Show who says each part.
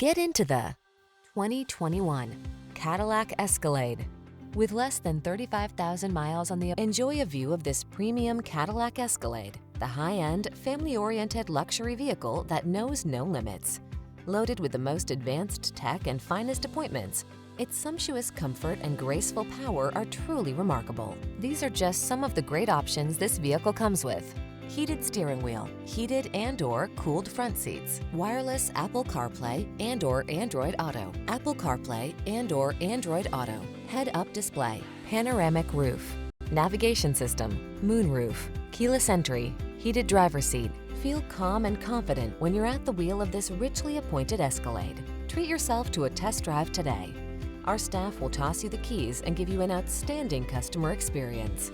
Speaker 1: Get into the 2021 Cadillac Escalade. With less than 35,000 miles on the enjoy a view of this premium Cadillac Escalade, the high-end, family-oriented luxury vehicle that knows no limits. Loaded with the most advanced tech and finest appointments, its sumptuous comfort and graceful power are truly remarkable. These are just some of the great options this vehicle comes with: heated steering wheel, heated and/or cooled front seats, wireless Apple CarPlay and/or Android Auto, Apple CarPlay and/or Android Auto, head-up display, panoramic roof, navigation system, moonroof, keyless entry, heated driver's seat. Feel calm and confident when you're at the wheel of this richly appointed Escalade. Treat yourself to a test drive today. Our staff will toss you the keys and give you an outstanding customer experience.